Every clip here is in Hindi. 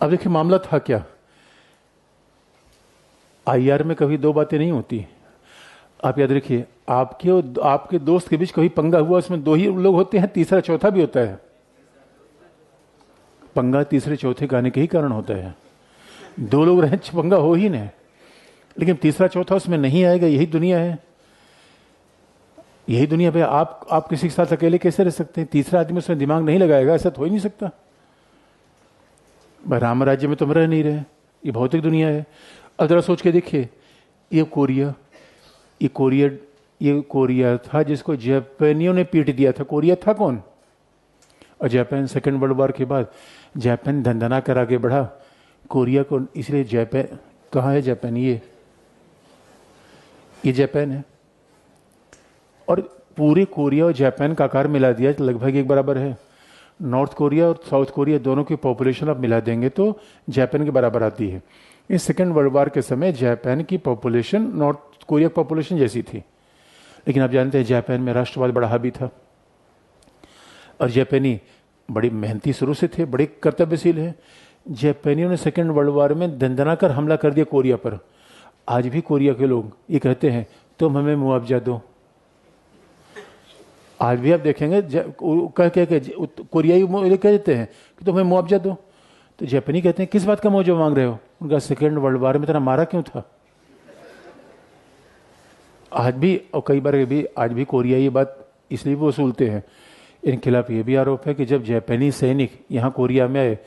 अब देखिए मामला था क्या, आईआर में कभी दो बातें नहीं होती। आप याद रखिए, आपके और आपके दोस्त के बीच कभी पंगा हुआ, उसमें दो ही लोग होते हैं, तीसरा चौथा भी होता है। पंगा तीसरे चौथे गाने के ही कारण होता है। दो लोग रहे पंगा हो ही नहीं, लेकिन तीसरा चौथा उसमें नहीं आएगा। यही दुनिया है, यही दुनिया पे आप किसी के साथ अकेले कैसे रह सकते हैं? तीसरा आदमी उसमें दिमाग नहीं लगाएगा, ऐसा तो हो ही नहीं सकता। राम राज्य में तुम रह नहीं रहे, ये भौतिक दुनिया है। अब जरा सोच के देखिए, ये कोरिया था जिसको जापानियों ने पीट दिया था। कोरिया था कौन? और जापान सेकेंड वर्ल्ड वॉर के बाद जापान धंधना कर आगे बढ़ा कोरिया को, इसलिए जापान कहाँ है? जापान, ये जापान है। और पूरे कोरिया और जापान का आकार मिला दिया तो लगभग एक बराबर है। नॉर्थ कोरिया और साउथ कोरिया दोनों की पॉपुलेशन आप मिला देंगे तो जापान के बराबर आती है। इस सेकेंड वर्ल्ड वॉर के समय जापान की पॉपुलेशन नॉर्थ कोरिया की पॉपुलेशन जैसी थी। लेकिन आप जानते हैं जापान में राष्ट्रवाद बड़ा हावी था, और जापानी बड़ी मेहनती शुरू से थे, बड़े कर्तव्यशील हैं। जापानियों ने सेकेंड वर्ल्ड वॉर में दंदना कर हमला कर दिया कोरिया पर। आज भी कोरिया के लोग ये कहते हैं तुम हमें मुआवजा दो। आज भी आप देखेंगे कह कोरियाई कह देते हैं कि तुम्हें मुआवजा दो, तो जापानी कहते हैं किस बात का मुआवजा मांग रहे हो? उनका सेकेंड वर्ल्ड वॉर में तेरा मारा क्यों था? आज भी, और कई बार भी आज भी कोरिया ये बात इसलिए भी वसूलते हैं। इनके खिलाफ ये भी आरोप है कि जब जापानी सैनिक यहाँ कोरिया में आए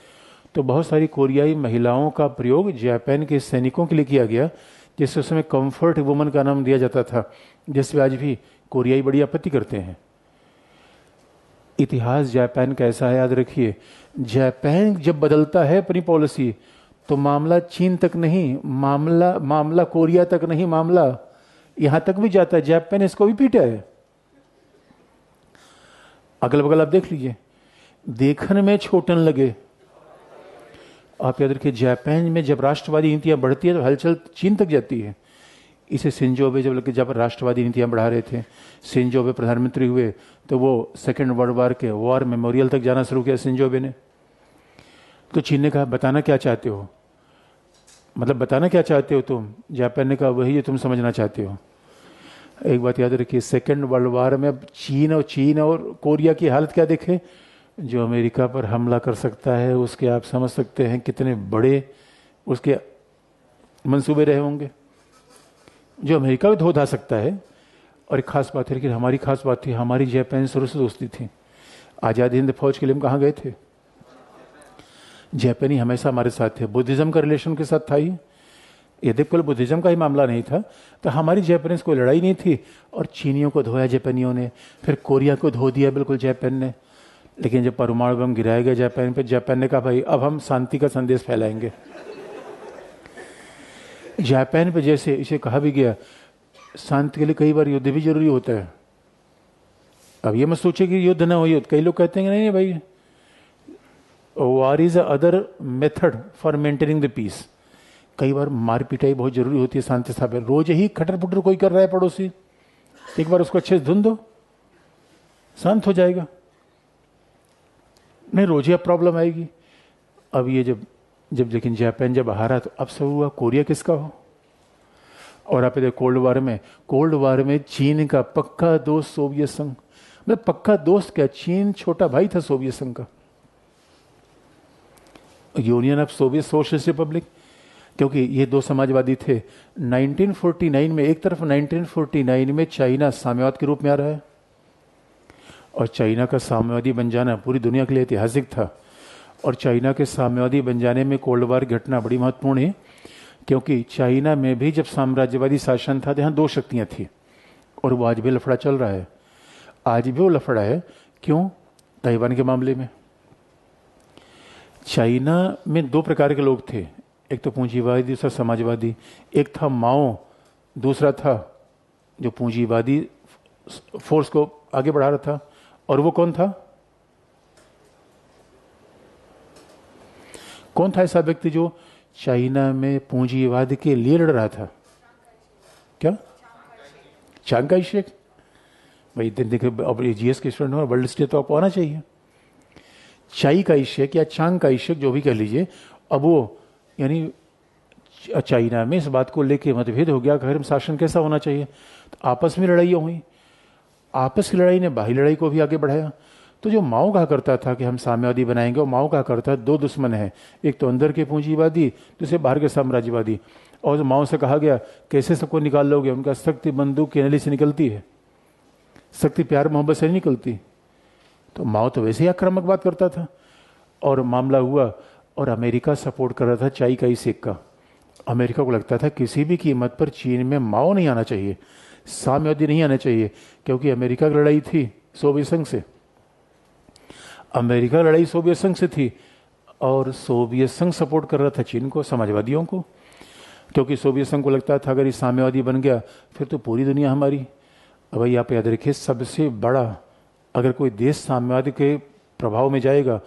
तो बहुत सारी कोरियाई महिलाओं का प्रयोग जापान के सैनिकों के लिए किया गया, जिससे उस समय कंफर्ट वुमन का नाम दिया जाता था, जिससे आज भी कोरियाई बड़ी आपत्ति करते हैं। इतिहास जापान का ऐसा है, याद रखिए, जापान जब बदलता है अपनी पॉलिसी तो मामला चीन तक नहीं, मामला कोरिया तक नहीं, मामला यहां तक भी जाता है। जापान इसको भी पीटा है। अगल बगल आप देख लीजिए, देखने में छोटन लगे। आप याद रखिए, जापान में जब राष्ट्रवादी नीतियां बढ़ती है तो हलचल चीन तक जाती है। इसे शिंजो आबे जब राष्ट्रवादी नीतियां बढ़ा रहे थे, शिंजो आबे प्रधानमंत्री हुए तो वो सेकेंड वर्ल्ड वॉर के वॉर मेमोरियल तक जाना शुरू किया शिंजो आबे ने। तो चीन ने कहा बताना क्या चाहते हो, मतलब बताना क्या चाहते हो तुम? जापान ने कहा वही जो तुम समझना चाहते हो। एक बात याद रखिए, सेकेंड वर्ल्ड वॉर में अब चीन और कोरिया की हालत क्या देखे। जो अमेरिका पर हमला कर सकता है उसके आप समझ सकते हैं कितने बड़े उसके मंसूबे रहे होंगे। जो अमेरिका भी धो धा सकता है। और एक खास बात है, लेकिन हमारी खास बात थी, हमारी जापान शुरू से दोस्ती थी। आज़ाद हिंद फौज के लिए हम कहाँ गए थे? जापानी हमेशा हमारे साथ थे। बुद्धिज्म का रिलेशन के साथ था ही, यदि केवल बुद्धिज्म का ही मामला नहीं था तो हमारी जापानीज कोई लड़ाई नहीं थी। और चीनियों को धोया जापानियों ने, फिर कोरिया को धो दिया बिल्कुल जापान ने। लेकिन जब परमाणु बम गिराया गया जापान पे, जापान ने कहा भाई अब हम शांति का संदेश फैलाएंगे। जापान पे जैसे इसे कहा भी गया, शांति के लिए कई बार युद्ध भी जरूरी होता है। अब ये मत सोचिए कि युद्ध ना हो युद्ध। कई लोग कहते हैं नहीं भाई, war is other method for maintaining the peace. कई बार मार पिटाई बहुत जरूरी होती है शांति स्थापना। रोज ही खटर पुटर कोई कर रहा है पड़ोसी, एक बार उसको अच्छे से धुन दो, शांत हो जाएगा। नहीं, रोज ही अब प्रॉब्लम आएगी। अब ये जब लेकिन जापान जब हारा तो अब सब हुआ कोरिया किसका हो। और आप देखो कोल्ड वार में चीन का पक्का दोस्त सोवियत संघ, मतलब पक्का दोस्त क्या, चीन छोटा भाई था सोवियत संघ का, union of Soviet socialist Republic. क्योंकि ये दो समाजवादी थे। 1949 में एक तरफ 1949 में चाइना साम्यवाद के रूप में आ रहा है, और चाइना का साम्यवादी बन जाना पूरी दुनिया के लिए ऐतिहासिक था। और चाइना के साम्यवादी बन जाने में कोल्ड वार की घटना बड़ी महत्वपूर्ण है, क्योंकि चाइना में भी जब साम्राज्यवादी शासन था तो यहाँ दो शक्तियाँ थी, और वो आज भी लफड़ा चल रहा है। आज भी वो लफड़ा है। क्यों? ताइवान के मामले में चाइना में दो प्रकार के लोग थे, एक तो पूंजीवादी, दूसरा समाजवादी। एक था माओ, दूसरा था जो पूंजीवादी फोर्स को आगे बढ़ा रहा था। और वो कौन था? कौन था ऐसा व्यक्ति जो चाइना में पूंजीवाद के लिए लड़ रहा था? क्या? चांग काई शेक। भाई देखिए, अब जीएस के स्टूडेंट हो, वर्ल्ड स्टेट तो आपको आना चाहिए। चाई काई शेक या चांग काई शेक जो भी कह लीजिए, अब वो यानी चाइना में इस बात को लेके मतभेद हो गया कि आखिर शासन कैसा होना चाहिए, तो आपस में लड़ाइयाँ हुई। आपस की लड़ाई ने बाहरी लड़ाई को भी आगे बढ़ाया। तो जो माओ कहा करता था कि हम साम्यवादी बनाएंगे, और माओ कहा करता है दो दुश्मन हैं, एक तो अंदर के पूंजीवादी, दूसरे बाहर के साम्राज्यवादी। और जो माओ से कहा गया कैसे सबको निकाल लोगे, उनका शक्ति बंदूक की नली से निकलती है, शक्ति प्यार मोहब्बत से नहीं निकलती। तो माओ तो वैसे ही आक्रामक बात करता था। और मामला हुआ और अमेरिका सपोर्ट कर रहा था चाई काई शेक का। अमेरिका को लगता था किसी भी कीमत पर चीन में माओ नहीं आना चाहिए, साम्यवादी नहीं आना चाहिए, क्योंकि अमेरिका की लड़ाई थी सोवियत संघ से। अमेरिका लड़ाई सोवियत संघ से थी और सोवियत संघ सपोर्ट कर रहा था चीन को, समाजवादियों को, क्योंकि सोवियत संघ को लगता था अगर ये साम्यवादी बन गया फिर तो पूरी दुनिया हमारी। अब भाई आप याद रखिए, सबसे बड़ा अगर कोई देश साम्यवादी के प्रभाव में जाएगा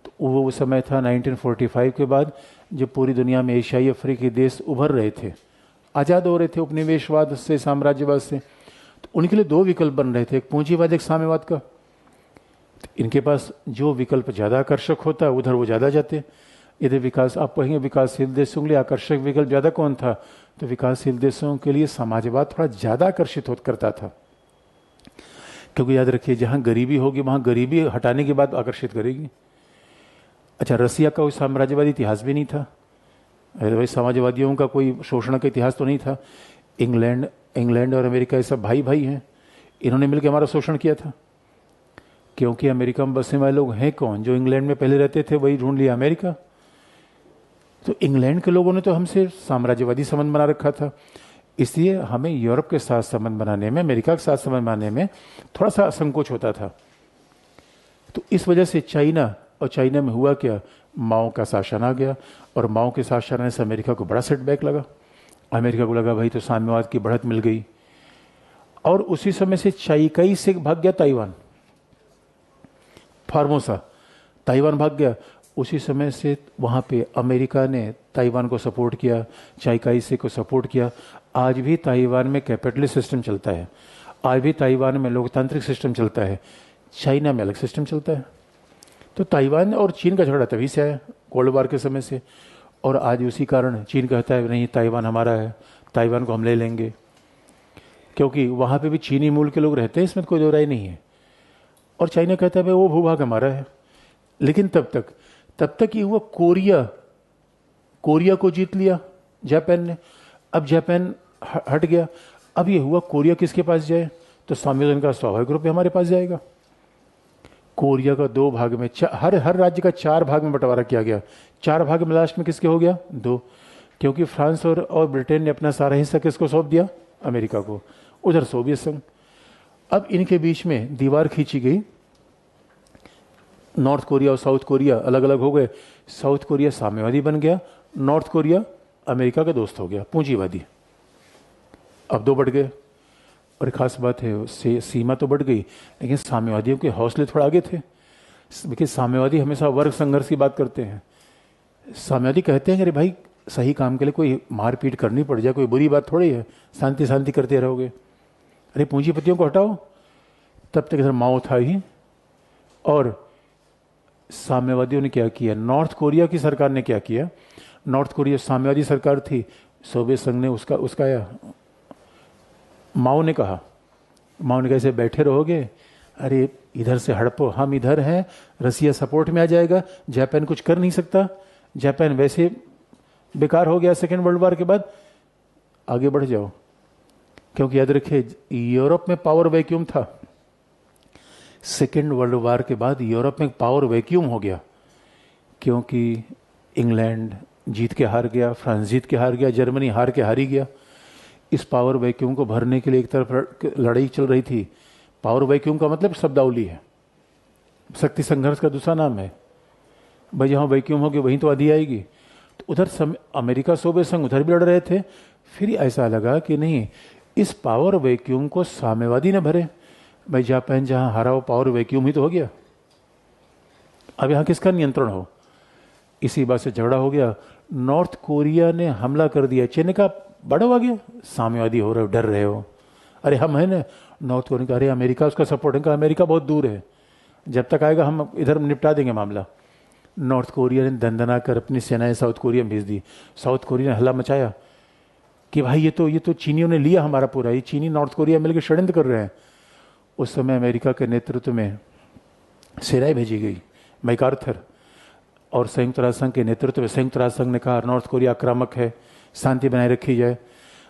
तो वो समय था 1945 के बाद, जब पूरी दुनिया में एशियाई अफ्रीकी देश उभर रहे थे, आज़ाद हो रहे थे उपनिवेशवाद से, साम्राज्यवाद से। तो उनके लिए दो विकल्प बन रहे थे, एक पूंजीवाद, एक साम्यवाद का। तो इनके पास जो विकल्प ज़्यादा आकर्षक होता उधर वो ज़्यादा जाते। यदि विकास, आप कहेंगे विकासशील देशों के लिए आकर्षक विकल्प ज़्यादा कौन था, तो विकासशील देशों के लिए समाजवाद थोड़ा ज़्यादा आकर्षित करता था, क्योंकि याद रखिए जहाँ गरीबी होगी वहाँ गरीबी हटाने की बात आकर्षित करेगी। अच्छा, रसिया का कोई साम्राज्यवादी इतिहास भी नहीं था, भाई समाजवादियों का कोई शोषण का इतिहास तो नहीं था। इंग्लैंड और अमेरिका ये सब भाई भाई हैं, इन्होंने मिलकर हमारा शोषण किया था। क्योंकि अमेरिका में बसने वाले लोग हैं कौन, जो इंग्लैंड में पहले रहते थे वही ढूंढ लिया अमेरिका। तो इंग्लैंड के लोगों ने तो हमसे साम्राज्यवादी संबंध बना रखा था, इसलिए हमें यूरोप के साथ संबंध बनाने में, अमेरिका के साथ संबंध बनाने में थोड़ा सा संकोच होता था। तो इस वजह से चाइना, और चाइना में हुआ क्या, माओ का शासन आ गया, और माओ के शासन आने से अमेरिका को बड़ा सेटबैक लगा। अमेरिका को लगा भाई तो साम्यवाद की बढ़त मिल गई, और उसी समय से चाई काई शेक भाग गया ताइवान, फार्मोसा, ताइवान भाग गया। उसी समय से वहाँ पे अमेरिका ने ताइवान को सपोर्ट किया, चाई काई शेक को सपोर्ट किया। आज भी ताइवान में कैपिटलिस्ट सिस्टम चलता है, आज भी ताइवान में लोकतांत्रिक सिस्टम चलता है, चाइना में अलग सिस्टम चलता है। तो ताइवान और चीन का झगड़ा तभी से आया, कोल्ड वार के समय से। और आज उसी कारण चीन कहता है नहीं ताइवान हमारा है, ताइवान को हम ले लेंगे, क्योंकि वहाँ पे भी चीनी मूल के लोग रहते हैं, इसमें कोई दो राय नहीं है। और चाइना कहता है भाई वो भूभाग हमारा है। लेकिन तब तक ये हुआ, कोरिया को जीत लिया जापान ने। अब जापान हट गया, अब ये हुआ कोरिया किसके पास जाए, तो साम्यवाद का स्वाभाविक रूप में हमारे पास जाएगा। कोरिया का दो भाग में, हर राज्य का 4 भाग में बंटवारा किया गया। 4 भाग में लास्ट में किसके हो गया, 2, क्योंकि फ्रांस और ब्रिटेन ने अपना सारा हिस्सा किसको सौंप दिया, अमेरिका को, उधर सोवियत संघ। अब इनके बीच में दीवार खींची गई, नॉर्थ कोरिया और साउथ कोरिया अलग अलग हो गए। साउथ कोरिया साम्यवादी बन गया, नॉर्थ कोरिया अमेरिका का दोस्त हो गया, पूंजीवादी। अब 2 बढ़ गए। और खास बात है, सीमा तो बढ़ गई, लेकिन साम्यवादियों के हौसले थोड़ा आगे थे। देखिए साम्यवादी हमेशा वर्ग संघर्ष की बात करते हैं। साम्यवादी कहते हैं अरे भाई सही काम के लिए कोई मारपीट करनी पड़ जाए, कोई बुरी बात थोड़ी है, शांति शांति करते रहोगे। अरे पूंजीपतियों को हटाओ। तब तक इधर माओ था ही, और साम्यवादियों ने क्या किया, नॉर्थ कोरिया की सरकार ने क्या किया, नॉर्थ कोरिया साम्यवादी सरकार थी, सोवियत संघ ने उसका माओ ने कहा ऐसे बैठे रहोगे, अरे इधर से हड़पो, हम इधर हैं, रसिया सपोर्ट में आ जाएगा, जापान कुछ कर नहीं सकता, जापान वैसे बेकार हो गया सेकेंड वर्ल्ड वॉर के बाद, आगे बढ़ जाओ। क्योंकि याद रखिए यूरोप में पावर वैक्यूम था, सेकेंड वर्ल्ड वॉर के बाद यूरोप में पावर वैक्यूम हो गया, क्योंकि इंग्लैंड जीत के हार गया, फ्रांस जीत के हार गया, जर्मनी हार के हारी गया। इस पावर वैक्यूम को भरने के लिए एक तरफ लड़ाई चल रही थी। पावर वैक्यूम का मतलब शब्दावली है, शक्ति संघर्ष का दूसरा नाम है। भाई जहाँ वैक्यूम होगी वहीं तो आधी आएगी। तो उधर अमेरिका सोवियत संघ उधर भी लड़ रहे थे। फिर ऐसा लगा कि नहीं, इस पावर वैक्यूम को साम्यवादी न भरे। भाई जापान जहाँ हारा हो, पावर वैक्यूम ही तो हो गया। अब यहाँ किसका नियंत्रण हो, इसी बात से झगड़ा हो गया। नॉर्थ कोरिया ने हमला कर दिया, चीन का बड़ा हो गया, साम्यवादी हो रहे हो, डर रहे हो, अरे हम है ना। नॉर्थ कोरिया का अरे अमेरिका उसका सपोर्ट है, अमेरिका बहुत दूर है, जब तक आएगा हम इधर निपटा देंगे मामला। नॉर्थ कोरिया ने दंदना कर अपनी सेनाएं साउथ कोरिया में भेज दी। साउथ कोरिया ने हल्ला मचाया कि भाई ये तो चीनियों ने लिया हमारा पूरा, ये चीनी नॉर्थ कोरिया मिलकर षड्यंत्र कर रहे हैं। उस समय अमेरिका के नेतृत्व में सेनाएं भेजी गई, मैकार्थर और संयुक्त राष्ट्र संघ के नेतृत्व में। संयुक्त राष्ट्र संघ ने कहा नॉर्थ कोरिया आक्रामक है, शांति बनाए रखी जाए।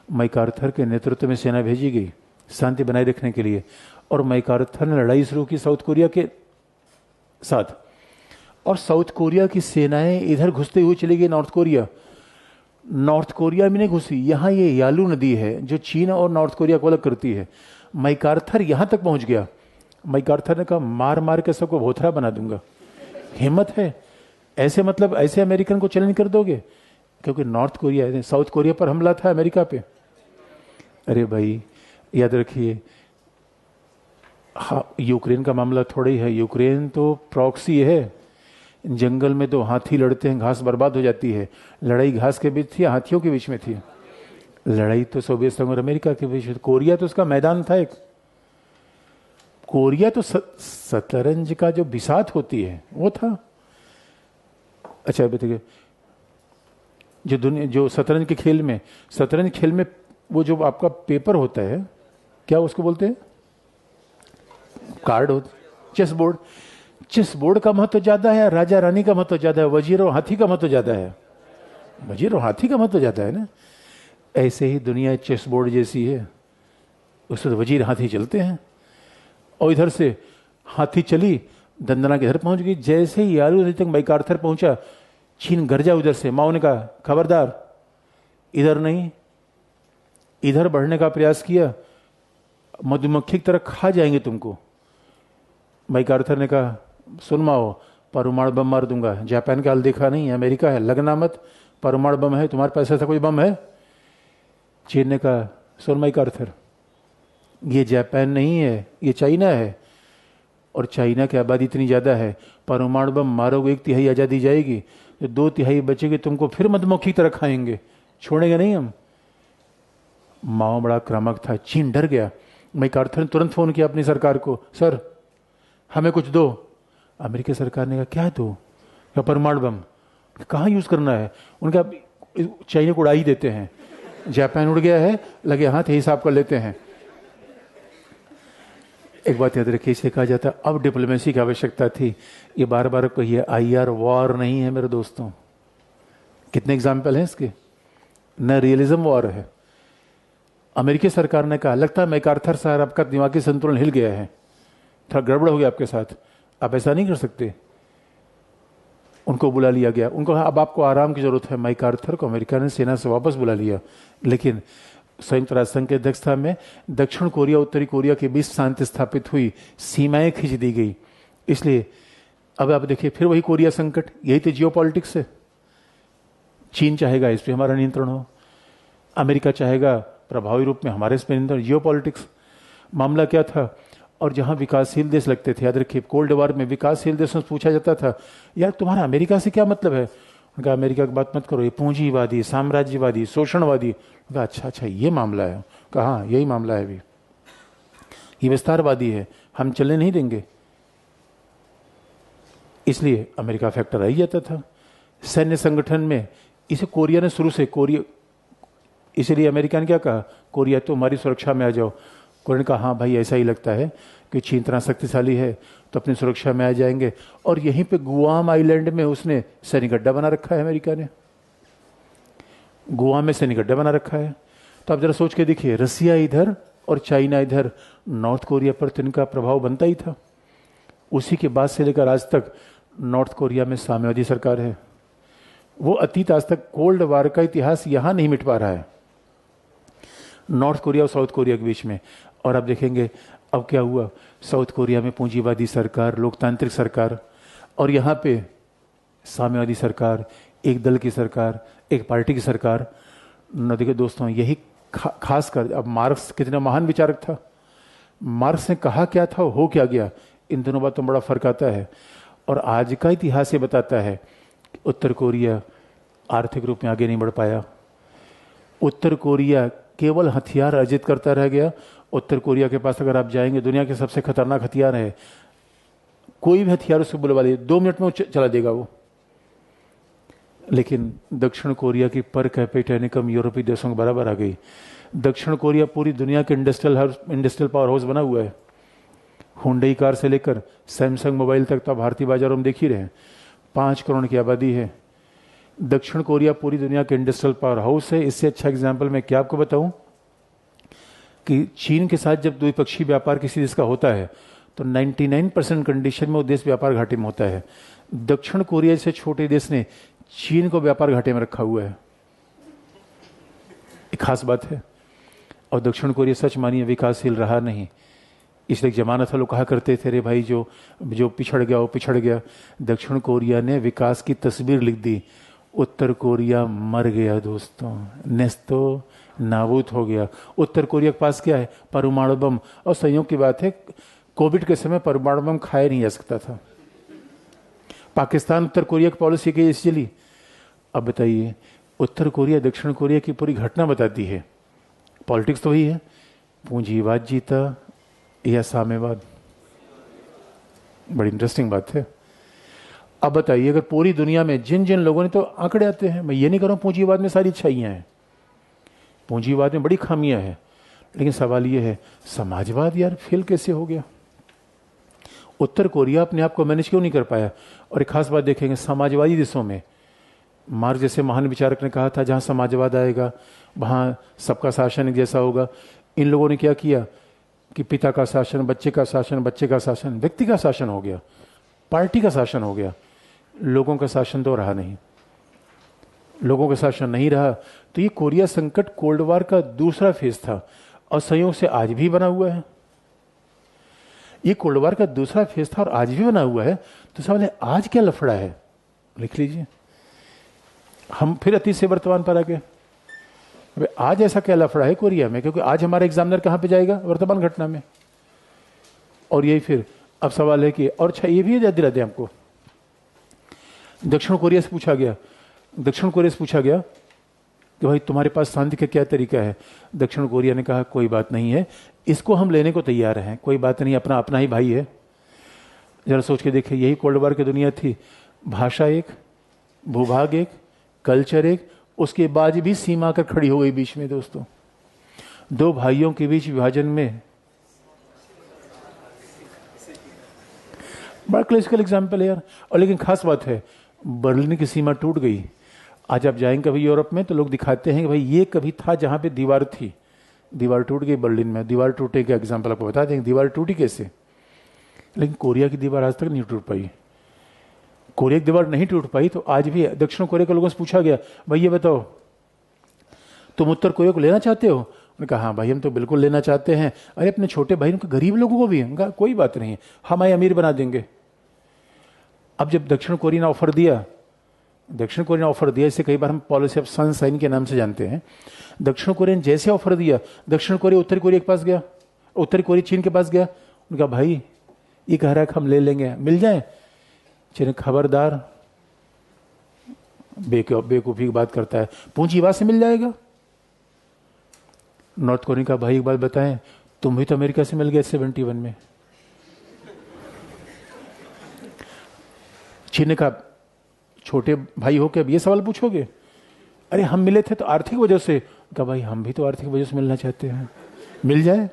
मैकार्थर के नेतृत्व में सेना भेजी गई शांति बनाए रखने के लिए, और मैकार्थर ने लड़ाई शुरू की साउथ कोरिया के साथ, और साउथ कोरिया की सेनाएं इधर घुसते हुए चली गई नॉर्थ कोरिया। नॉर्थ कोरिया में नहीं घुसी, यहाँ ये यालू नदी है जो चीन और नॉर्थ कोरिया को अलग करती है। मैकार्थर यहाँ तक पहुँच गया। मैकार्थर ने कहा मार मार के सबको भोथरा बना दूंगा। हिम्मत है ऐसे, मतलब ऐसे अमेरिकन को चैलेंज कर दोगे? क्योंकि नॉर्थ कोरिया, साउथ कोरिया पर हमला था अमेरिका पे। अरे भाई याद रखिए, हाँ, यूक्रेन का मामला थोड़ा ही है। यूक्रेन तो प्रॉक्सी है। जंगल में तो हाथी लड़ते हैं, घास बर्बाद हो जाती है। लड़ाई घास के बीच थी, हाथियों के बीच में थी। लड़ाई तो सोवियत संघ और अमेरिका के बीच में। कोरिया तो उसका मैदान था एक। कोरिया तो शतरंज का जो बिसात होती है वो था। अच्छा बताइए, जो शतरंज के खेल में, शतरंज खेल में वो जो आपका पेपर होता है, क्या उसको बोलते हैं, कार्ड होता, चेस बोर्ड। चेस बोर्ड का महत्व ज्यादा है, राजा रानी का महत्व ज्यादा है, वजीर और हाथी का महत्व ज्यादा है? वजीर और हाथी का महत्व ज्यादा है ना। ऐसे ही दुनिया चेस बोर्ड जैसी है, उसमें तो वजीर हाथी चलते हैं। और इधर से हाथी चली, दंदना के घर पहुंच गई। जैसे ही यालू नदी तक मैकार्थर पहुंचा, चीन गरजा उधर से। माओ ने कहा खबरदार, इधर नहीं। इधर बढ़ने का प्रयास किया, मधुमक्खी की तरह खा जाएंगे तुमको। मैकार्थर ने कहा सुन माओ, परमाणु बम मार दूंगा। जापान का हाल देखा नहीं, अमेरिका है, लगना मत, परमाणु बम है, तुम्हारे पास ऐसा कोई बम है? चीन ने कहा सुन मैकार्थर, ये जापान नहीं है, ये चाइना है, और चाइना की आबादी इतनी ज़्यादा है, परमाणु बम मारोगे 1/3 आज़ादी जाएगी, तो 2/3 बचेगी, तुमको फिर मधुमक्खी की तरह खाएंगे, छोड़ेंगे नहीं हम। माओ बड़ा आक्रामक था, चीन डर गया। मैकार्थर ने तुरंत फोन किया अपनी सरकार को, सर हमें कुछ दो। अमेरिकी सरकार ने कहा क्या दो? क्या परमाणु बम? कहाँ यूज करना है? उनका चाइना को उड़ा ही देते हैं, जापान उड़ गया है, लगे हाथ यही हिसाब कर लेते हैं। एक बात याद रखिए, इसे कहा जाता अब डिप्लोमेसी की आवश्यकता थी। ये बार बार कहिए IR वॉर नहीं है मेरे दोस्तों। कितने एग्जाम्पल हैं इसके? न रियलिज्म वॉर है। अमेरिकी सरकार ने कहा लगता है मैकार्थर साहब आपका दिमागी संतुलन हिल गया है, थोड़ा गड़बड़ हो गया आपके साथ, आप ऐसा नहीं कर सकते। उनको बुला लिया गया, उनको अब आपको आराम की जरूरत है। मैकार्थर को अमेरिका ने सेना से वापस बुला लिया, लेकिन संयुक्त राष्ट्र संघ की अध्यक्षता में दक्षिण कोरिया उत्तरी कोरिया के बीच शांति स्थापित हुई, सीमाएं खींच दी गई। इसलिए अब आप देखिए फिर वही कोरिया संकट, यही तो जियोपॉलिटिक्स है। चीन चाहेगा इस पर हमारा नियंत्रण हो, अमेरिका चाहेगा प्रभावी रूप में हमारे इस पर नियंत्रण। जियोपॉलिटिक्स मामला क्या था? और जहां विकासशील देश लगते थे, याद रखिए कोल्ड वॉर में विकासशील देशों से पूछा जाता था यार तुम्हारा अमेरिका से क्या मतलब है? उनका अमेरिका की बात मत करो, ये पूंजीवादी, साम्राज्यवादी, शोषणवादी। उनका अच्छा ये मामला है। कहा हाँ यही मामला है, अभी ये विस्तारवादी है, हम चलने नहीं देंगे। इसलिए अमेरिका फैक्टर आ ही जाता था सैन्य संगठन में। इसे कोरिया ने शुरू से, कोरिया, इसलिए अमेरिका ने क्या कहा, कोरिया तो हमारी सुरक्षा में आ जाओ। कोरिया ने कहा हाँ भाई ऐसा ही लगता है कि चीन इतना शक्तिशाली है तो अपनी सुरक्षा में आ जाएंगे। और यहीं पे गुआम आइलैंड में उसने सैनिक अड्डा बना रखा है, अमेरिका ने गुआम में सैनिक अड्डा बना रखा है। तो आप जरा सोच के देखिए, रसिया इधर और चाइना इधर, नॉर्थ कोरिया पर तो इनका प्रभाव बनता ही था। उसी के बाद से लेकर आज तक नॉर्थ कोरिया में साम्यवादी सरकार है। वो अतीत आज तक कोल्ड वार का इतिहास यहां नहीं मिट पा रहा है, नॉर्थ कोरिया और साउथ कोरिया के बीच में। और आप देखेंगे अब क्या हुआ, साउथ कोरिया में पूंजीवादी सरकार, लोकतांत्रिक सरकार, और यहाँ पे साम्यवादी सरकार, एक दल की सरकार, एक पार्टी की सरकार। न देखिए दोस्तों, यही खास कर अब मार्क्स कितना महान विचारक था, मार्क्स ने कहा क्या था, हो क्या गया, इन दोनों बातों में बड़ा फर्क आता है। और आज का इतिहास ये बताता है कि उत्तर कोरिया आर्थिक रूप में आगे नहीं बढ़ पाया। उत्तर कोरिया केवल हथियार अर्जित करता रह गया। उत्तर कोरिया के पास अगर आप जाएंगे, दुनिया के सबसे खतरनाक हथियार है, कोई भी हथियार उसको बुलवा ले, 2 मिनट में वो चला देगा वो। लेकिन दक्षिण कोरिया की पर कैपिटा इनकम यूरोपीय देशों के बराबर आ गई। दक्षिण कोरिया पूरी दुनिया के इंडस्ट्रियल पावर हाउस बना हुआ है। हुंडई कार से लेकर सैमसंग मोबाइल तक तो भारतीय बाजारों में देख ही रहे हैं। 5 करोड़ की आबादी है। दक्षिण कोरिया पूरी दुनिया के इंडस्ट्रियल पावर हाउस है। इससे अच्छा एग्जाम्पल मैं क्या आपको बताऊं कि चीन के साथ जब द्विपक्षीय व्यापार किसी देश का होता है तो 99% कंडीशन में वो देश व्यापार घाटे में होता है। दक्षिण कोरिया से छोटे देश ने चीन को व्यापार घाटे में रखा हुआ है। एक खास बात है। और दक्षिण कोरिया सच मानिए विकासशील रहा नहीं। इसलिए एक जमाना था लोग कहा करते थे रे भाई जो जो पिछड़ गया वो पिछड़ गया। दक्षिण कोरिया ने विकास की तस्वीर लिख दी। उत्तर कोरिया मर गया दोस्तों, नेस्तो नाबूद हो गया। उत्तर कोरिया के पास क्या है? परमाणु बम। और संयोग की बात है कोविड के समय परमाणु बम खाया नहीं जा सकता था। पाकिस्तान उत्तर कोरिया की पॉलिसी की चली। अब बताइए उत्तर कोरिया दक्षिण कोरिया की पूरी घटना बताती है। पॉलिटिक्स तो वही है, पूंजीवाद जीता या साम्यवाद। बड़ी इंटरेस्टिंग बात है। अब बताइए अगर पूरी दुनिया में जिन जिन लोगों ने, तो आंकड़े आते हैं, मैं ये नहीं कह रहा हूं पूंजीवाद में सारी अच्छाइयां हैं, पूंजीवाद में बड़ी खामियां हैं, लेकिन सवाल ये है समाजवाद यार फेल कैसे हो गया? उत्तर कोरिया अपने आप को मैनेज क्यों नहीं कर पाया? और एक खास बात देखेंगे, समाजवादी देशों में मार्क्स जैसे महान विचारक ने कहा था जहां समाजवाद आएगा वहां सबका शासन एक जैसा होगा। इन लोगों ने क्या किया कि पिता का शासन, बच्चे का शासन, बच्चे का शासन, व्यक्ति का शासन हो गया, पार्टी का शासन हो गया, लोगों का शासन तो रहा नहीं। लोगों का शासन नहीं रहा तो ये कोरिया संकट कोल्ड वार का दूसरा फेज था और संयोग से आज भी बना हुआ है। ये कोल्ड वार का दूसरा फेज था और आज भी बना हुआ है। तो सवाल है आज क्या लफड़ा है? लिख लीजिए। हम फिर अतीत से वर्तमान पर आ गए। आज ऐसा क्या लफड़ा है कोरिया में? क्योंकि आज हमारा एग्जामिनर कहां पे जाएगा? वर्तमान घटना में। और यही फिर अब सवाल है कि, और अच्छा ये भी याद दिला दें आपको, दक्षिण कोरिया से पूछा गया कि भाई तुम्हारे पास शांति का क्या तरीका है? दक्षिण कोरिया ने कहा कोई बात नहीं है, इसको हम लेने को तैयार हैं, कोई बात नहीं, अपना अपना ही भाई है। जरा सोच के देखिए, यही कोल्ड वार की दुनिया थी। भाषा एक, भूभाग एक, कल्चर एक, उसके बाद भी सीमा आकर खड़ी हो गई बीच में दोस्तों। दो भाइयों के बीच विभाजन में बड़ा क्लासिकल एग्जाम्पल है यार। और लेकिन खास बात है बर्लिन की सीमा टूट गई। आज आप जाएंगे कभी यूरोप में तो लोग दिखाते हैं कि भाई ये कभी था जहां पे दीवार थी, दीवार टूट गई बर्लिन में। दीवार टूटे का एग्जाम्पल आपको बता देंगे, दीवार टूटी कैसे। लेकिन कोरिया की दीवार आज तक नहीं टूट पाई। कोरिया की दीवार नहीं टूट पाई तो आज भी दक्षिण कोरिया के लोगों से पूछा गया भाई ये बताओ तुम उत्तर कोरिया को लेना चाहते हो? उन्होंने कहा हाँ भाई हम तो बिल्कुल लेना चाहते हैं। अरे अपने छोटे भाई उनके गरीब लोगों को भी, उनका कोई बात नहीं, हम आए अमीर बना देंगे। अब जब दक्षिण कोरिया ने ऑफर दिया, इसे कई बार हम पॉलिसी ऑफ सनशाइन के नाम से जानते हैं। दक्षिण कोरिया ने जैसे ऑफर दिया, दक्षिण कोरिया उत्तर कोरिया के पास गया, उत्तर कोरिया चीन के पास गया। उनका भाई ये कह रहा है कि हम ले लेंगे, मिल जाए। चीन खबरदार, बेवकूफी की बात करता है, पूंजीवाद से मिल जाएगा। नॉर्थ कोरिया का भाई एक बात बताएं, तुम भी तो अमेरिका से मिल गए 71 में। चीन का छोटे भाई होके अब ये सवाल पूछोगे? अरे हम मिले थे तो आर्थिक वजह से। कहा भाई हम भी तो आर्थिक वजह से मिलना चाहते हैं, मिल जाए।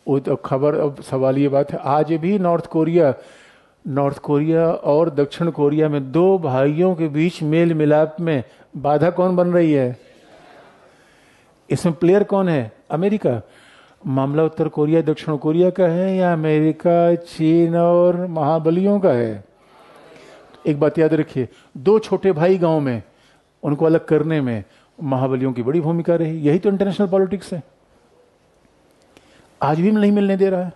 वो तो खबर, अब सवाल ये बात है आज भी नॉर्थ कोरिया और दक्षिण कोरिया में दो भाइयों के बीच मेल मिलाप में बाधा कौन बन रही है? इसमें प्लेयर कौन है? अमेरिका। मामला उत्तर कोरिया दक्षिण कोरिया का है या अमेरिका चीन और महाबलियों का है? एक बात याद रखिए, दो छोटे भाई गांव में, उनको अलग करने में महाबलियों की बड़ी भूमिका रही। यही तो इंटरनेशनल पॉलिटिक्स है। आज भी नहीं मिलने दे रहा है।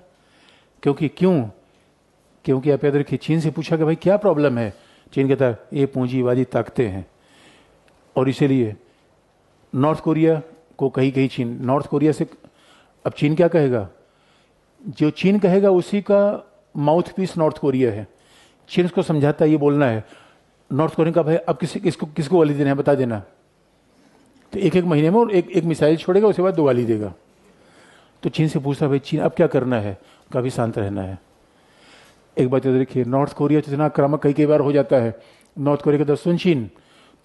क्योंकि आप याद रखिए, चीन से पूछा कि भाई क्या प्रॉब्लम है? चीन कहता है ये पूंजीवादी ताकतें हैं। और इसीलिए नॉर्थ कोरिया को कही चीन, नॉर्थ कोरिया से अब चीन क्या कहेगा? जो चीन कहेगा उसी का माउथ पीस नॉर्थ कोरिया है। चीन उसको समझाता है ये बोलना है, नॉर्थ कोरिया का भाई अब किसको गाली देना है बता देना। तो एक महीने में और एक मिसाइल छोड़ेगा, उसके बाद 2 गाली देगा। तो चीन से पूछता भाई चीन अब क्या करना है? कभी शांत रहना है। एक बात याद रखिए, नॉर्थ कोरिया तो इतना आक्रामक कई बार हो जाता है नॉर्थ कोरिया के दस्तून चीन,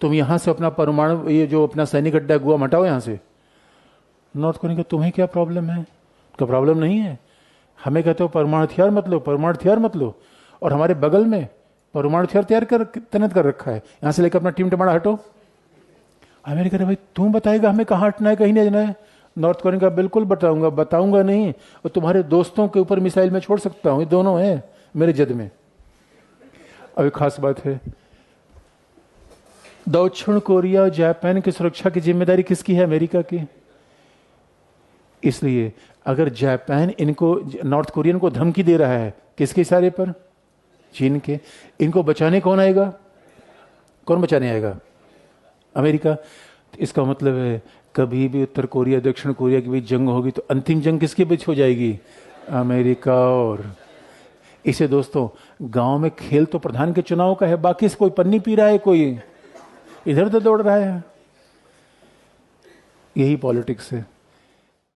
तुम यहां से अपना परमाणु, ये जो अपना सैनिक अड्डा गुआम हटाओ यहां से। नॉर्थ कोरिया का तुम्हें क्या प्रॉब्लम है? क्या प्रॉब्लम नहीं है। हमें कहते हो परमाणु हथियार मत लो, परमाणु हथियार मत लो, और हमारे बगल में परमाणु हथियार तैनात कर रखा है, यहां से लेकर अपना टीम टमाड़ा हटो। अमेरिका ने भाई तू बताएगा हमें कहाँ हटना है, कहीं नहीं जाना है। नॉर्थ कोरिया का बिल्कुल बताऊंगा नहीं, और तुम्हारे दोस्तों के ऊपर मिसाइल में छोड़ सकता हूं, ये दोनों है मेरे जद में। अब एक खास बात है, दक्षिण कोरिया और जापान की सुरक्षा की जिम्मेदारी किसकी है? अमेरिका की। इसलिए अगर जापान इनको, नॉर्थ कोरियन को धमकी दे रहा है, किसके इशारे पर? चीन के। इनको बचाने कौन आएगा? कौन बचाने आएगा? अमेरिका। इसका मतलब है कभी भी उत्तर कोरिया दक्षिण कोरिया के बीच जंग होगी तो अंतिम जंग किसके बीच हो जाएगी? अमेरिका। और इसे दोस्तों, गांव में खेल तो प्रधान के चुनाव का है, बाकी से कोई पन्नी पी रहा है, कोई इधर उधर दौड़ रहा है। यही पॉलिटिक्स है।